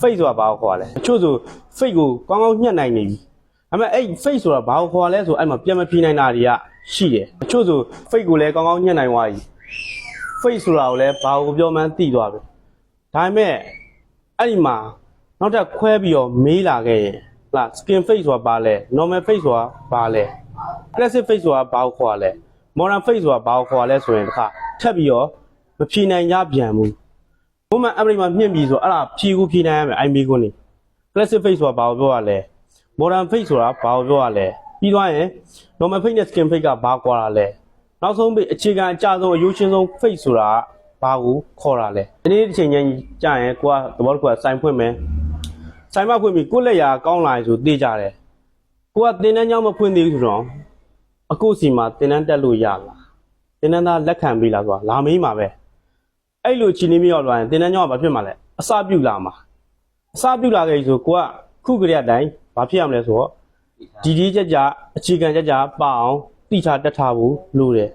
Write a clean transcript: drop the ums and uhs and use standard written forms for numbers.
face ဆိုတာဘာကိုခေါ်လဲအချို့ဆို face ကိုကောင်းကောင်းညှက်နိုင်နေပြီဒါပေမဲ့အဲ့ face ဆိုတာဘာကိုခေါ်လဲဆိုအဲ့မှာပြန်မပြေးနိုင်တာတွေကရှိတယ်အချို့ဆို face ကိုလည်းကောင်းကောင်းညှက်နိုင်သွားပြီ face ဆိုတာကိုလည်းဘာကိုပြောမှန်းသိသွားပြီဒါပေမဲ့အဲ့ဒီမှာနောက်ထပ်ခွဲပြီးတော့မေးလာခဲ့ရင်ဟုတ်လား skin face ဆိုတာဘာလဲ normal face ဆိုတာဘာလဲ classic face ဆိုတာဘာကိုခေါ်လဲ modern face ဆိုတာဘာကိုခေါ်လဲဆိုရင်တခါထပ်ပြီးတော့မဖြေနိုင်ကြပြန်ဘူးဘုမအပရိမှာမြင့်ပြီဆိုအဲ့ဒါဖြေကိုဖြေနိုင်ရမယ်အိုင်မီကိုနေ classic face ဆိုတာဘာကိုပြောရလဲ modern face ဆိုတာဘာကိုပြောရလဲပြီးသွားရင် normal face နဲ့ skin face ကဘာကွာတာလဲနောက်ဆုံးပိအခြေခံအကျဆုံးအရိုးရှင်းဆုံး face ဆိုတာဘာကိုခေါ်တာလဲဒီနေ့တစ်ချိန်ချင်းကြာရင်ကိုကသဘောတစ်ခုကစိုင်ဖွင့်မယ်စိုင်မဖွင့်ပြီးကိုလက်ရာကောင်းလာရင်ဆိုသိကြတယ်ကိုကတင်တန်းเจ้าမဖွင့်သေးဘူးဆိုတော့အခုစီမှာတင်တန်းတက်လို့ရလားတင်တန်းသားလက်ခံပေးလားဆိုတာလာမေးမှာပဲအဲ့လိုချီနေမရောက်လာရင်တင်တန်းเจ้าကဘာဖြစ်မှာလဲအစပြုလာမှာအစပြုလာခဲ့ဆိုကိုကခုကလေးအတိုင်းဘာဖြစ်ရမလဲဆိုတော့ဒီကြကြအခြေခံကြပအောင်တိချတက်ထားဖို့လိုတယ်